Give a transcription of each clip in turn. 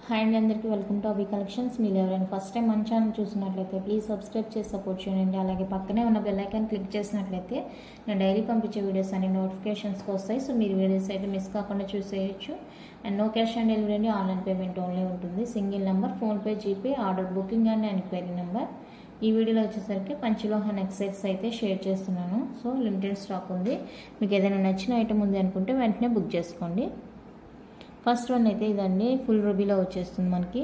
Hi అండి, అందరికీ welcome to Abhi collections. మీరు ఎవరైనా ఫస్ట్ టైం మన ఛానల్ చూసినట్లయితే ప్లీజ్ సబ్స్క్రైబ్ చేసి సపోర్ట్ చేయండి. అలాగే పక్కనే ఉన్న బెల్ ఐకాన్ క్లిక్ చేసినట్లయితే నేను డైలీ పంపించే వీడియోస్ అన్ని నోటిఫికేషన్స్కి వస్తాయి. సో మీరు వీడియోస్ అయితే మిస్ కాకుండా చూసేయచ్చు. And no cash on delivery అండి, ఆన్లైన్ పేమెంట్ ఓన్లీ ఉంటుంది. Single number, PhonePe, GPay, order booking and enquiry number. ఈ వీడియోలో వచ్చేసరికి పంచలోహ నెక్ సెట్స్ అయితే షేర్ చేస్తున్నాను. సో లిమిటెడ్ స్టాక్ ఉంది. మీకు ఏదైనా నచ్చిన ఐటమ్ ఉంది అనుకుంటే వెంటనే బుక్ చేసుకోండి. ఫస్ట్ వన్ అయితే ఇదండి, ఫుల్ రూబీలో వచ్చేస్తుంది. మనకి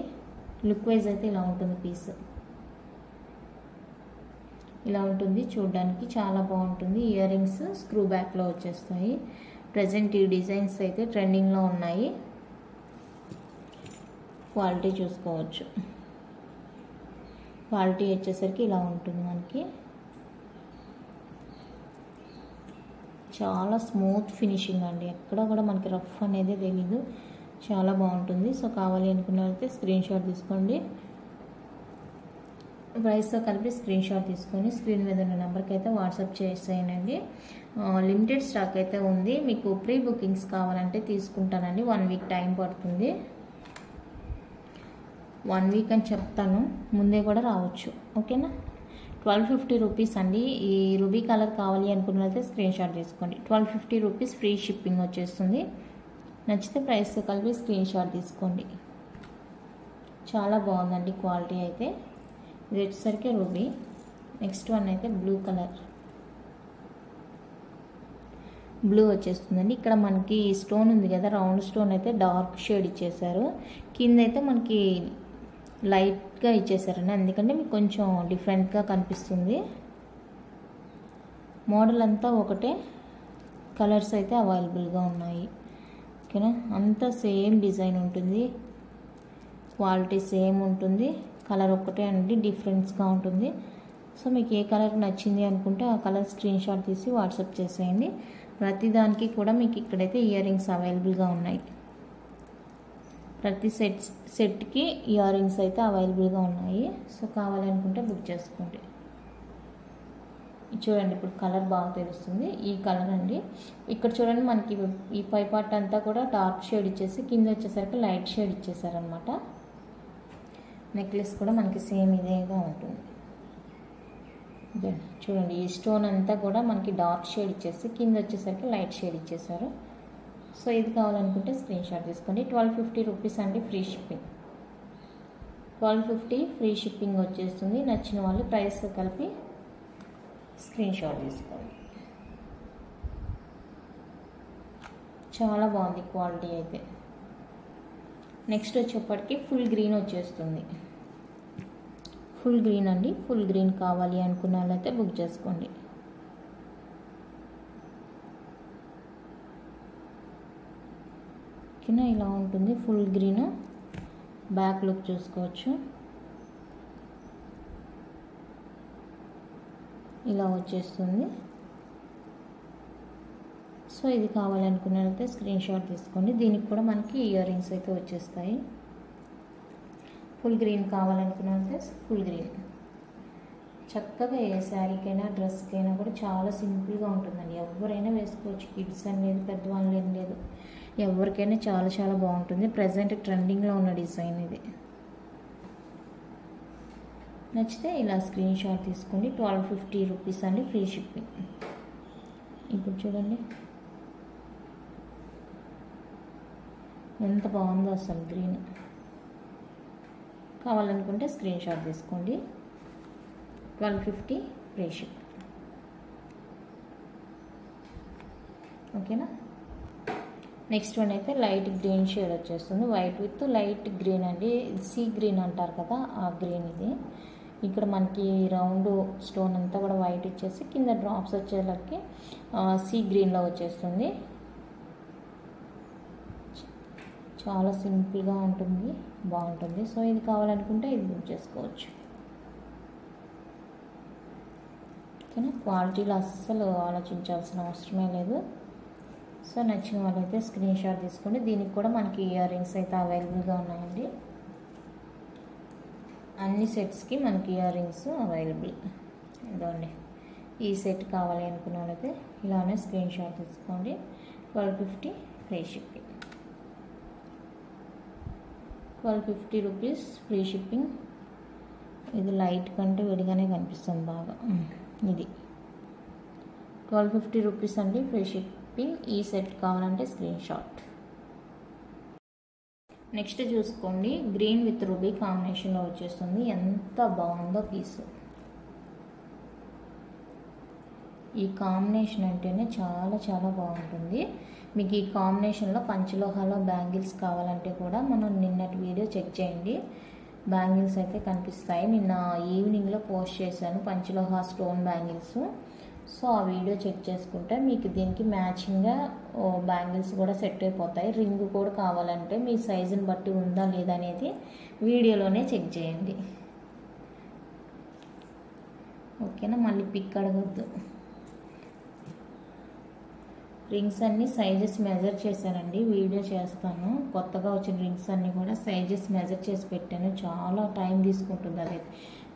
లుక్ వైజ్ అయితే ఇలా ఉంటుంది. పీస్ ఇలా ఉంటుంది, చూడడానికి చాలా బాగుంటుంది. ఇయర్ రింగ్స్ స్క్రూ బ్యాక్లో వచ్చేస్తాయి. ప్రజెంట్ ఈ డిజైన్స్ అయితే ట్రెండింగ్లో ఉన్నాయి. క్వాలిటీ చూసుకోవచ్చు. క్వాలిటీ వచ్చేసరికి ఇలా ఉంటుంది. మనకి చాలా స్మూత్ ఫినిషింగ్ అండి, ఎక్కడ కూడా మనకి రఫ్ అనేది తెలీదు. చాలా బాగుంటుంది. సో కావాలి అనుకున్నట్లయితే స్క్రీన్ షాట్ తీసుకోండి. ప్రైస్తో కలిపి స్క్రీన్ షాట్ తీసుకొని స్క్రీన్ మీద ఉన్న నెంబర్కి అయితే వాట్సాప్ చేసేయండి. లిమిటెడ్ స్టాక్ అయితే ఉంది. మీకు ప్రీ బుకింగ్స్ కావాలంటే తీసుకుంటానండి. 1 వీక్ టైం పడుతుంది. 1 వీక్ అని చెప్తాను, ముందే కూడా రావచ్చు. ఓకేనా. 1250 రూపీస్ అండి. ఈ రూబీ కలర్ కావాలి అనుకున్నట్లయితే స్క్రీన్ షాట్ తీసుకోండి. 1250 రూపీస్ ఫ్రీ షిప్పింగ్ వచ్చేస్తుంది. నచ్చితే ప్రైస్తో కలిపి స్క్రీన్ షాట్ తీసుకోండి. చాలా బాగుందండి క్వాలిటీ అయితే. ఇది వచ్చేసరికి రూబీ. నెక్స్ట్ వన్ అయితే బ్లూ కలర్. బ్లూ వచ్చేస్తుందండి. ఇక్కడ మనకి స్టోన్ ఉంది కదా, రౌండ్ స్టోన్ అయితే డార్క్ షేడ్ ఇచ్చేసారు. కింద అయితే మనకి లైట్గా ఇచ్చేసారండి, అందుకంటే మీకు కొంచెం డిఫరెంట్గా కనిపిస్తుంది. మోడల్ అంతా ఒకటే, కలర్స్ అయితే అవైలబుల్గా ఉన్నాయి. ఓకేనా. అంతా సేమ్ డిజైన్ ఉంటుంది, క్వాలిటీ సేమ్ ఉంటుంది. కలర్ ఒక్కటే అండి, డిఫరెన్స్గా ఉంటుంది. సో మీకు ఏ కలర్ నచ్చింది అనుకుంటే ఆ కలర్ స్క్రీన్ షాట్ తీసి వాట్సాప్ చేసేయండి. ప్రతిదానికి కూడా మీకు ఇక్కడైతే ఇయర్ రింగ్స్ అవైలబుల్గా ఉన్నాయి. ప్రతి సెట్కి ఇయర్ రింగ్స్ అయితే అవైలబుల్గా ఉన్నాయి. సో కావాలనుకుంటే బుక్ చేసుకోండి. చూడండి, ఇప్పుడు కలర్ బాగా తెలుస్తుంది. ఈ కలర్ అండి. ఇక్కడ చూడండి, మనకి ఈ పై పార్ట్ అంతా కూడా డార్క్ షేడ్ ఇచ్చేసి కింద వచ్చేసరికి లైట్ షేడ్ ఇచ్చేసారనమాట. నెక్లెస్ కూడా మనకి సేమ్ ఇదేగా ఉంటుంది. చూడండి, ఈ స్టోన్ అంతా కూడా మనకి డార్క్ షేడ్ ఇచ్చేసి కింద వచ్చేసరికి లైట్ షేడ్ ఇచ్చేసారు. సో ఇది కావాలనుకుంటే స్క్రీన్ షాట్ తీసుకోండి. 1250 రూపీస్ అండి, ఫ్రీ షిప్పింగ్. 1250 ఫ్రీ షిప్పింగ్ వచ్చేస్తుంది. నచ్చిన వాళ్ళు ప్రైస్ కలిపి స్క్రీన్ షాట్ తీసుకోండి. చాలా బాగుంది క్వాలిటీ అయితే. నెక్స్ట్ వచ్చేప్పటికి ఫుల్ గ్రీన్ వచ్చేస్తుంది. ఫుల్ గ్రీన్ అండి. ఫుల్ గ్రీన్ కావాలి అనుకున్న వాళ్ళైతే బుక్ చేసుకోండి. ఓకేనా. ఇలా ఉంటుంది ఫుల్ గ్రీన్. బ్యాక్ లుక్ చూసుకోవచ్చు. ఇలా వచ్చేస్తుంది. సో ఇది కావాలనుకున్నట్లయితే స్క్రీన్ షాట్ తీసుకోండి. దీనికి కూడా మనకి ఇయర్ రింగ్స్ అయితే వచ్చేస్తాయి. ఫుల్ గ్రీన్ కావాలనుకున్నట్లయితే ఫుల్ గ్రీన్. చక్కగా ఏ శారీకైనా డ్రెస్కైనా కూడా చాలా సింపుల్గా ఉంటుందండి. ఎవరైనా వేసుకోవచ్చు. కిడ్స్ అని లేదు, పెద్దవాళ్ళు ఏం లేదు, ఎవరికైనా చాలా చాలా బాగుంటుంది. ప్రజెంట్ ట్రెండింగ్లో ఉన్న డిజైన్ ఇది. నచ్చితే ఇలా స్క్రీన్ షాట్ తీసుకోండి. 1250 రూపీస్ అండి, ఫ్రీ షిప్పింగ్. ఇప్పుడు చూడండి ఎంత బాగుందో అసలు గ్రీన్. కావాలనుకుంటే స్క్రీన్ షాట్ తీసుకోండి. 1250 ఫ్రీ షిప్. ఓకేనా. నెక్స్ట్ వన్ అయితే లైట్ గ్రీన్ షేడ్ వచ్చేస్తుంది. వైట్ విత్ లైట్ గ్రీన్ అండి. సీ గ్రీన్ అంటారు కదా, ఆ గ్రీన్ ఇది. ఇక్కడ మనకి రౌండ్ స్టోన్ అంతా కూడా వైట్ ఇచ్చేసి కింద డ్రాప్స్ వచ్చేసరికి సీ గ్రీన్లో వచ్చేస్తుంది. చాలా సింపుల్గా ఉంటుంది, బాగుంటుంది. సో ఇది కావాలనుకుంటే ఇది బుక్ చేసుకోవచ్చు. ఓకేనా. క్వాలిటీలో అస్సలు ఆలోచించాల్సిన అవసరమే లేదు. సో నచ్చిన వాళ్ళైతే స్క్రీన్ షాట్ తీసుకోండి. దీనికి కూడా మనకి ఇయర్ రింగ్స్ అయితే అవైలబుల్గా ఉన్నాయండి. అన్ని సెట్స్కి మనకి ఇయర్ రింగ్స్ అవైలబుల్. ఇదండి, ఈ సెట్ కావాలి అనుకున్న వాళ్ళైతే ఇలానే స్క్రీన్ షాట్ తీసుకోండి. 1250 free shipping. 1250 rupees free shipping. ఇది లైట్ కంటే విడిగానే కనిపిస్తుంది బాగా. ఇది 1250 రూపీస్ అండి ఫ్రీ షిప్పింగ్. ఈ సెట్ కావాలంటే స్క్రీన్ షాట్. నెక్స్ట్ చూసుకోండి, గ్రీన్ విత్ రూబీ కాంబినేషన్లో వచ్చేస్తుంది. ఎంత బాగుందో పీసు. ఈ కాంబినేషన్ అంటేనే చాలా చాలా బాగుంటుంది. మీకు ఈ కాంబినేషన్లో పంచలోహాలో బ్యాంగిల్స్ కావాలంటే కూడా మనం నిన్నటి వీడియో చెక్ చేయండి, బ్యాంగిల్స్ అయితే కనిపిస్తాయి. నిన్న ఈవినింగ్లో పోస్ట్ చేశాను పంచలోహ స్టోన్ బ్యాంగిల్స్. సో ఆ వీడియో చెక్ చేసుకుంటే మీకు దీనికి మ్యాచింగ్గా బ్యాంగిల్స్ కూడా సెట్ అయిపోతాయి. రింగ్ కూడా కావాలంటే మీ సైజుని బట్టి ఉందా లేదా అనేది వీడియోలోనే చెక్ చేయండి. ఓకేనా, మళ్ళీ పిక్ అడగద్దు. రింగ్స్ అన్నీ సైజెస్ మెజర్ చేశానండి, వీడియో చేస్తాను. కొత్తగా వచ్చిన రింగ్స్ అన్నీ కూడా సైజెస్ మెజర్ చేసి పెట్టాను. చాలా టైం తీసుకుంటుంది, అది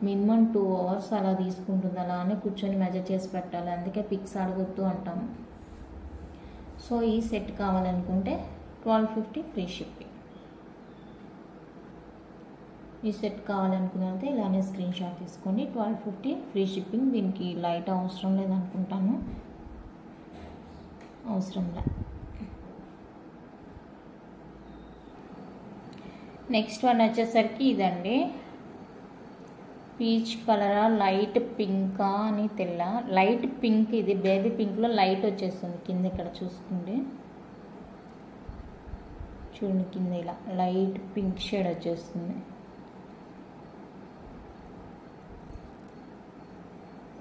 మినిమం 2 hours అలా తీసుకుంటుంది. అలానే కూర్చొని మెజర్ చేసి పెట్టాలి, అందుకే పిక్స్ అడగొద్దు అంటాము. సో ఈ సెట్ కావాలనుకుంటే 1250 ఫ్రీ షిప్పింగ్. ఈ సెట్ కావాలనుకున్నైతే ఇలానే స్క్రీన్ షాట్ తీసుకోండి. 1250 ఫ్రీ షిప్పింగ్. దీనికి లైట్ అవసరం లేదనుకుంటాను, అవసరంలా. నెక్స్ట్ వన్ వచ్చేసరికి ఇదండి, పీచ్ కలరా లైట్ పింకా అని తెల్ల లైట్ పింక్. ఇది బేబీ పింక్లో లైట్ వచ్చేస్తుంది కింద, ఇక్కడ చూసుకోండి, చూడండి కింద ఇలా లైట్ పింక్ షేడ్ వచ్చేస్తుంది.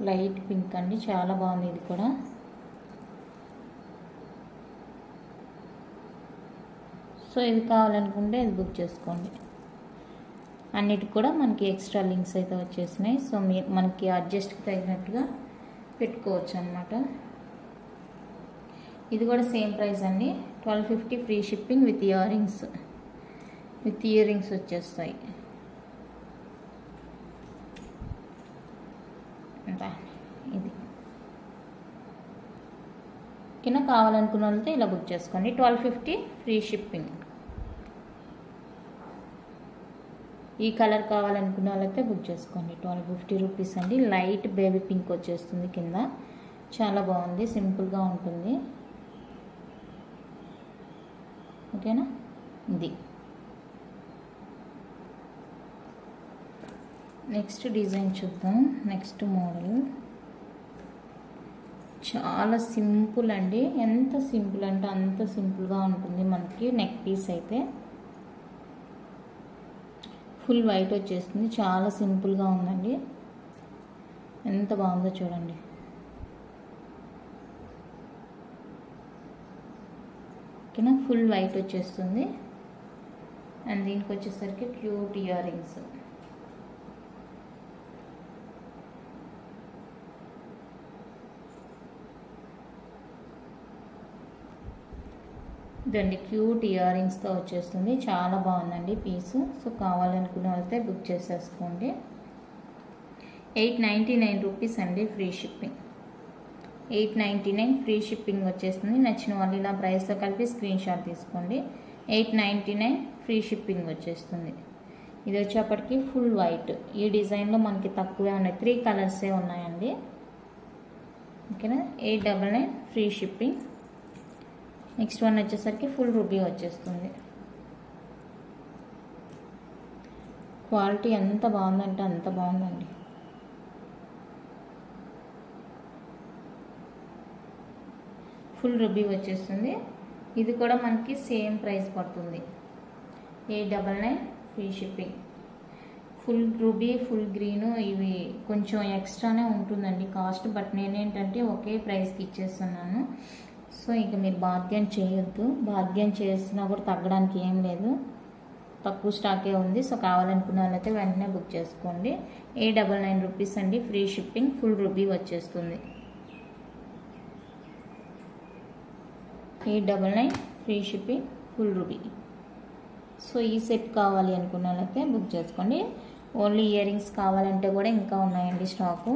లైట్ పింక్ అండి, చాలా బాగుంది ఇది కూడా. సో ఇది కావాలనుకుంటే ఇది బుక్ చేసుకోండి. అన్నిటికి కూడా మనకి ఎక్స్ట్రా లింక్స్ అయితే వచ్చేసినాయి. సో మనకి అడ్జస్ట్కి తగినట్టుగా పెట్టుకోవచ్చు అన్నమాట. ఇది కూడా సేమ్ ప్రైస్ అండి, 1250 free shipping with ear rings. With ear rings వచ్చేస్తాయి. ఇది కింద కావాలనుకున్న వాళ్ళతో ఇలా బుక్ చేసుకోండి. 1250 ఫ్రీ షిప్పింగ్. ఈ కలర్ కావాలనుకున్న వాళ్ళైతే బుక్ చేసుకోండి. 1250 రూపీస్ అండి. లైట్ బేబీ పింక్ వచ్చేస్తుంది కింద, చాలా బాగుంది, సింపుల్గా ఉంటుంది. ఓకేనా, ఇది నెక్స్ట్ డిజైన్ చూద్దాం. నెక్స్ట్ మోడల్ చాలా సింపుల్ అండి, ఎంత సింపుల్ అంటే అంత సింపుల్గా ఉంటుంది. మనకి నెక్ పీస్ అయితే ఫుల్ వైట్ వచ్చేస్తుంది, చాలా సింపుల్గా ఉందండి. ఎంత బాగుందో చూడండి. ఓకేనా, ఫుల్ వైట్ వచ్చేస్తుంది. అండ్ దీనికి వచ్చేసరికి క్యూట్ ఇయర్ రింగ్స్. ఇదండి క్యూట్ ఇయర్ రింగ్స్తో వచ్చేస్తుంది, చాలా బాగుందండి పీసు. సో కావాలనుకున్న వాళ్ళతో బుక్ చేసేసుకోండి. 899 రూపీస్ అండి ఫ్రీ షిప్పింగ్. 899 ఫ్రీ షిప్పింగ్ వచ్చేస్తుంది. నచ్చిన వాళ్ళు ఇలా ప్రైస్తో కలిపి స్క్రీన్ షాట్ తీసుకోండి. 899 ఫ్రీ షిప్పింగ్ వచ్చేస్తుంది. ఇది వచ్చేప్పటికి ఫుల్ వైట్. ఈ డిజైన్లో మనకి తక్కువే ఉన్నాయి, 3 కలర్సే ఉన్నాయండి. ఓకేనా, 899 ఫ్రీ షిప్పింగ్. నెక్స్ట్ వన్ వచ్చేసరికి ఫుల్ రూబీ వచ్చేస్తుంది. క్వాలిటీ ఎంత బాగుందంటే అంత బాగుందండి. ఫుల్ రూబీ వచ్చేస్తుంది. ఇది కూడా మనకి సేమ్ ప్రైస్ పడుతుంది, 899 free shipping. Full ruby full green ఇవి కొంచెం ఎక్స్ట్రానే ఉంటుందండి కాస్ట్, బట్ నేనేంటంటే ఒకే ప్రైస్కి ఇచ్చేస్తున్నాను. సో ఇక మీరు బార్గెన్ చేయొద్దు, బార్గెన్ చేసినా కూడా తగ్గడానికి ఏం లేదు, తక్కువ స్టాకే ఉంది. సో కావాలనుకున్న వాళ్ళైతే వెంటనే బుక్ చేసుకోండి. 899 రూపీస్ అండి ఫ్రీ షిప్పింగ్. ఫుల్ రూబీ వచ్చేస్తుంది. 899 free shipping full ruby. So ఈ సెట్ కావాలి అనుకున్న వాళ్ళైతే బుక్ చేసుకోండి. ఓన్లీ ఇయర్ రింగ్స్ కావాలంటే కూడా ఇంకా ఉన్నాయండి స్టాకు.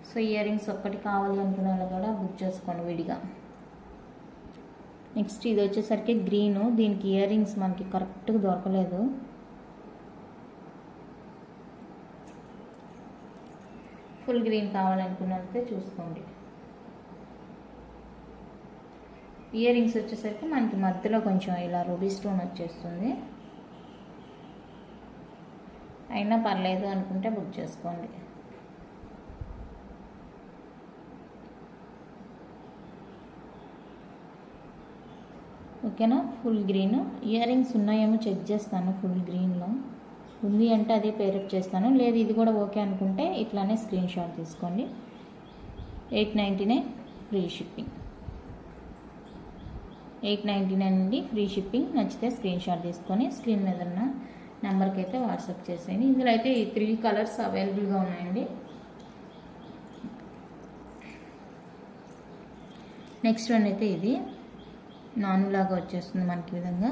సో ఇయర్ రింగ్స్ ఒక్కటి కావాలి అనుకున్న వాళ్ళు కూడా బుక్ చేసుకోండి విడిగా. నెక్స్ట్ ఇది వచ్చేసరికి గ్రీన్, దీనికి ఇయర్ రింగ్స్ మనకి కరెక్ట్గా దొరకలేదు. ఫుల్ గ్రీన్ కావాలనుకున్నట్లయితే చూసుకోండి. ఇయర్ రింగ్స్ వచ్చేసరికి మనకి మధ్యలో కొంచెం ఇలా రూబీ స్టోన్ వచ్చేస్తుంది. అయినా పర్లేదు అనుకుంటే బుక్ చేసుకోండి. ఓకేనా. ఫుల్ గ్రీన్ ఇయర్ రింగ్స్ ఉన్నాయేమో చెక్ చేస్తాను. ఫుల్ గ్రీన్లో ఉంది అంటే అదే పేరప్ చేస్తాను. లేదు ఇది కూడా ఓకే అనుకుంటే ఇట్లానే స్క్రీన్ షాట్ తీసుకోండి. 899 ఫ్రీ షిప్పింగ్. 899 నుండి ఫ్రీ షిప్పింగ్. నచ్చితే స్క్రీన్ షాట్ తీసుకొని స్క్రీన్ మీద ఉన్న నెంబర్కి అయితే వాట్సాప్ చేసేయండి. ఇందులో అయితే ఈ 3 కలర్స్ అవైలబుల్గా ఉన్నాయండి. నెక్స్ట్ వన్ అయితే ఇది నానులాగా వచ్చేస్తుంది మనకి విధంగా.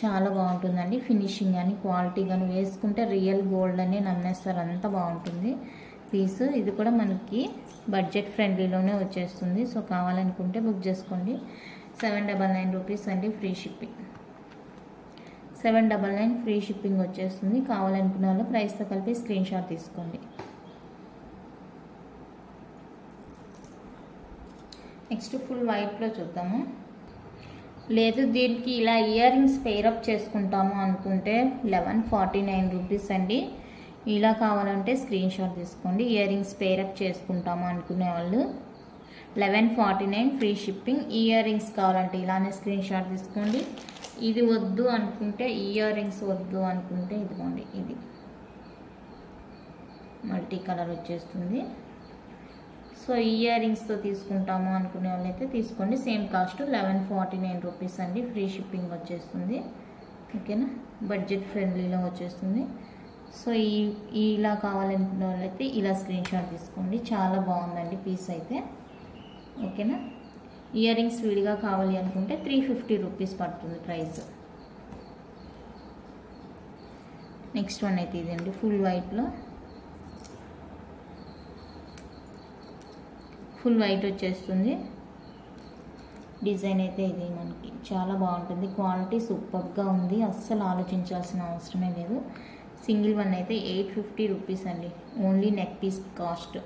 చాలా బాగుంటుందండి. ఫినిషింగ్ కానీ క్వాలిటీ కానీ వేసుకుంటే రియల్ గోల్డ్ అని నమ్మేస్తారు, అంత బాగుంటుంది పీస్. ఇది కూడా మనకి బడ్జెట్ ఫ్రెండ్లీలోనే వచ్చేస్తుంది. సో కావాలనుకుంటే బుక్ చేసుకోండి. 799 రూపీస్ అండి ఫ్రీ షిప్పింగ్. 799 ఫ్రీ షిప్పింగ్ వచ్చేస్తుంది. కావాలనుకున్న వాళ్ళు ప్రైస్తో కలిపి స్క్రీన్ షాట్ తీసుకోండి. నెక్స్ట్ ఫుల్ వైట్లో చూద్దాము. లేదు దీనికి ఇలా ఇయర్ రింగ్స్ పేరప్ చేసుకుంటాము అనుకుంటే 1149 రూపీస్ అండి. ఇలా కావాలంటే స్క్రీన్ షాట్ తీసుకోండి. ఇయర్ రింగ్స్ పేరప్ చేసుకుంటాము అనుకునే వాళ్ళు 1149 ఫ్రీ షిప్పింగ్. ఇయర్ రింగ్స్ కావాలంటే ఇలానే స్క్రీన్ షాట్ తీసుకోండి. ఇది వద్దు అనుకుంటే, ఇయర్ రింగ్స్ వద్దు అనుకుంటే ఇదిగోండి, ఇది మల్టీ కలర్ వచ్చేస్తుంది. సో ఇయర్ రింగ్స్తో తీసుకుంటాము అనుకునే వాళ్ళైతే తీసుకోండి. సేమ్ కాస్ట్ 1149 రూపీస్ అండి. ఫ్రీ షిప్పింగ్ వచ్చేస్తుంది. ఓకేనా. బడ్జెట్ ఫ్రెండ్లీలో వచ్చేస్తుంది. సో ఇలా కావాలనుకునే వాళ్ళైతే ఇలా స్క్రీన్ షాట్ తీసుకోండి. చాలా బాగుందండి పీస్ అయితే. ఓకేనా. ఇయర్ రింగ్స్ విడిగా కావాలి అనుకుంటే 350 రూపీస్ పడుతుంది ప్రైస్. నెక్స్ట్ వన్ అయితే ఇదండి ఫుల్ వైట్లో. ఫుల్ వైట్ వచ్చేస్తుంది. డిజైన్ అయితే ఇది మనకి చాలా బాగుంటుంది. క్వాలిటీ సూపర్గా ఉంది, అస్సలు ఆలోచించాల్సిన అవసరమే లేదు. సింగిల్ వన్ అయితే 850 రూపీస్ అండి. Only neck piece cost.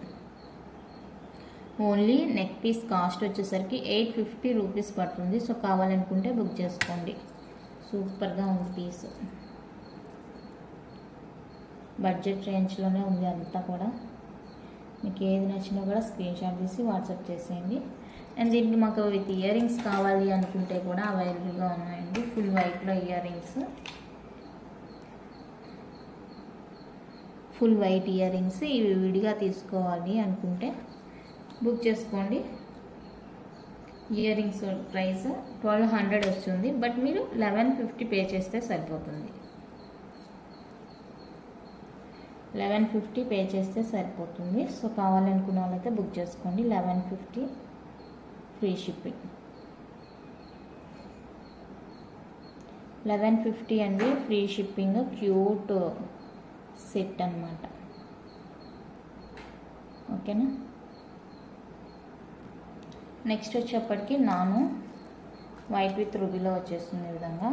Only neck piece cost వచ్చేసరికి 850 రూపీస్ పడుతుంది. సో కావాలనుకుంటే బుక్ చేసుకోండి. సూపర్గా ఉంది పీస్. బడ్జెట్ రేంజ్లోనే ఉంది అంతా కూడా. మీకు ఏది నచ్చినా కూడా స్క్రీన్ షాట్ తీసి వాట్సాప్ చేసేయండి. అండ్ దీనికి మాకు విత్ ఇయర్ రింగ్స్ కావాలి అనుకుంటే కూడా అవైలబుల్గా ఉన్నాయండి. ఫుల్ వైట్లో earrings, full white earrings ఇవి విడిగా తీసుకోవాలి అనుకుంటే బుక్ చేసుకోండి. ఇయర్ రింగ్స్ ప్రైస్ 1200 వస్తుంది. బట్ మీరు 1150 పే చేస్తే సరిపోతుంది. 1150 పే చేస్తే సరిపోతుంది. సో కావాలనుకున్న వాళ్ళైతే బుక్ చేసుకోండి. 1150 ఫ్రీ షిప్పింగ్. 1150 అండి ఫ్రీ షిప్పింగ్. క్యూట్ సెట్ అన్నమాట. ఓకేనా. నెక్స్ట్ వచ్చేప్పటికి నాను వైట్ విత్ రూబీలో వచ్చేస్తుంది ఈ విధంగా.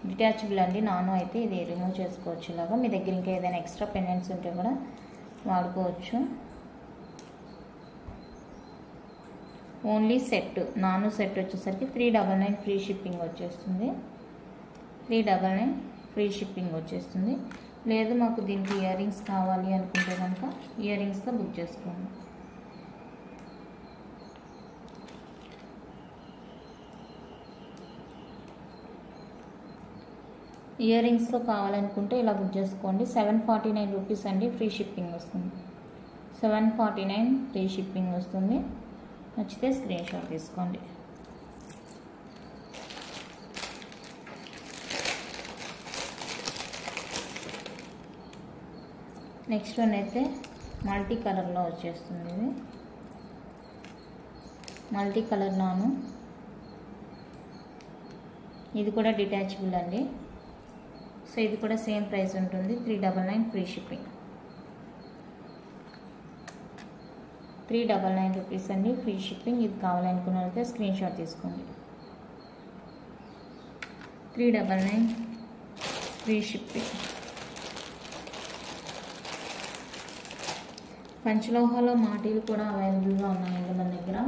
డిటాచబుల్ అండి నాను అయితే. ఇది రిమూవ్ చేసుకోవచ్చు ఇలాగా. మీ దగ్గర ఇంకా ఏదైనా ఎక్స్ట్రా పెండెంట్స్ ఉంటే కూడా వాడుకోవచ్చు. ఓన్లీ సెట్ నాను సెట్ వచ్చేసరికి 399 ఫ్రీ షిప్పింగ్ వచ్చేస్తుంది. 399 ఫ్రీ షిప్పింగ్ వచ్చేస్తుంది. లేదు మాకు దీనికి ఇయర్ రింగ్స్ కావాలి అనుకుంటే కనుక ఇయర్ రింగ్స్తో బుక్ చేసుకోండి. ఇయర్ రింగ్స్తో కావాలనుకుంటే ఇలా బుక్ చేసుకోండి. 749 రూపీస్ అండి ఫ్రీ షిప్పింగ్ వస్తుంది. 749 ఫ్రీ షిప్పింగ్ వస్తుంది. నచ్చితే స్క్రీన్ షాట్ తీసుకోండి. నెక్స్ట్ వన్ అయితే మల్టీ కలర్లో వచ్చేస్తుంది. ఇది మల్టీ కలర్ నాను. ఇది కూడా డిటాచబుల్ అండి. సో ఇది కూడా సేమ్ ప్రైస్ ఉంటుంది. 399 ఫ్రీ షిప్పింగ్. 399 రూపీస్ అండి ఫ్రీ షిప్పింగ్. ఇది కావాలనుకున్న వాళ్ళైతే స్క్రీన్ షాట్ తీసుకోండి. 399 ఫ్రీ షిప్పింగ్. పంచలోహాలో మాటీలు కూడా అవైలబుల్గా ఉన్నాయండి మన దగ్గర.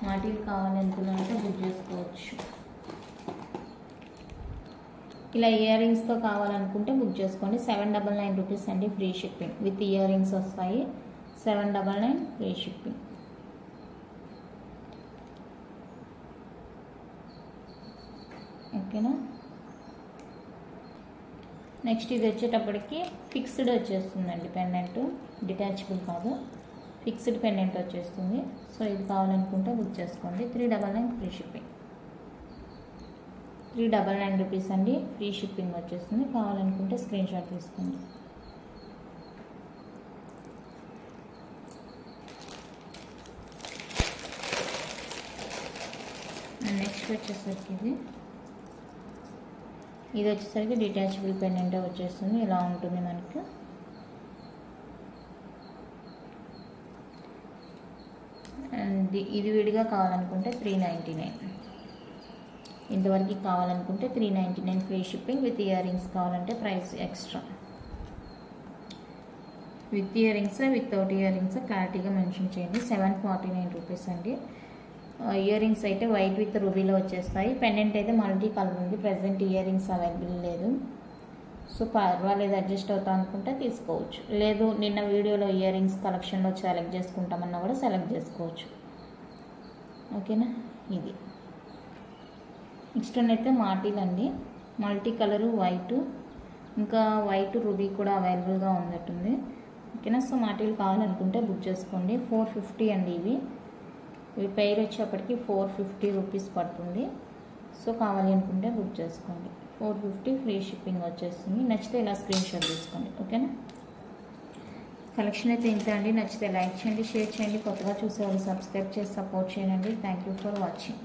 మాటీలు కావాలనుకున్నారంటే బుక్ చేసుకోవచ్చు. ఇలా ఇయర్ రింగ్స్తో కావాలనుకుంటే బుక్ చేసుకోండి. 799 రూపీస్ అండి free shipping. With ear rings వస్తాయి. 799 ఫ్రీ షిప్పింగ్. ఓకేనా. నెక్స్ట్ ఇది వచ్చేటప్పటికి ఫిక్స్డ్ వచ్చేస్తుందండి పెండెంట్, డిటాచబుల్ కాదు, ఫిక్స్డ్ పెండెంట్ వచ్చేస్తుంది. సో ఇది కావాలనుకుంటే బుక్ చేసుకోండి. 399 ఫ్రీ షిప్పింగ్. 399 రూపీస్ అండి ఫ్రీ షిప్పింగ్ వచ్చేస్తుంది. కావాలనుకుంటే స్క్రీన్ షాట్ తీసుకోండి. నెక్స్ట్ వచ్చేసరికి ఇది వచ్చేసరికి డిటాచబుల్ పెండెంట్ వచ్చేస్తుంది. ఇలా ఉంటుంది మనకు. అండ్ ఇది విడిగా కావాలనుకుంటే 399. ఇంతవరకు కావాలనుకుంటే 399 free shipping. With earrings కావాలంటే price extra. With earrings without earrings క్లారిటీగా మెన్షన్ చేయండి. 749 రూపీస్ అండి. ఇయర్ రింగ్స్ అయితే వైట్ విత్ రూబీలో వచ్చేస్తాయి. పెండెంట్ అయితే మల్టీ కలర్ ఉంది. ప్రజెంట్ ఇయర్ రింగ్స్ అవైలబుల్ లేదు. సో పర్వాలేదు, అడ్జస్ట్ అవుతా అనుకుంటే తీసుకోవచ్చు. లేదు నిన్న వీడియోలో ఇయర్ రింగ్స్ కలెక్షన్లో సెలెక్ట్ చేసుకుంటామన్నా కూడా సెలెక్ట్ చేసుకోవచ్చు. ఓకేనా. ఇది నెక్స్ట్ అయితే మాటీలు అండి. మల్టీ కలరు వైట్, ఇంకా వైట్ రూబీ కూడా అవైలబుల్గా ఉన్నట్టుంది. ఓకేనా. సో మాటీలు కావాలనుకుంటే బుక్ చేసుకోండి. 450 అండి ఇవి. ఇవి పెయిర్ వచ్చేప్పటికి 450 రూపీస్ పడుతుంది. సో కావాలి అనుకుంటే బుక్ చేసుకోండి. 450 ఫ్రీ షిప్పింగ్ వచ్చేస్తుంది. నచ్చితే ఇలా స్క్రీన్ షాట్ తీసుకోండి. ఓకేనా. కలెక్షన్ అయితే ఇంత అండి. నచ్చితే లైక్ చేయండి, షేర్ చేయండి. కొత్తగా చూసేవాళ్ళు సబ్స్క్రైబ్ చేసి సపోర్ట్ చేయండి. Thank you for watching.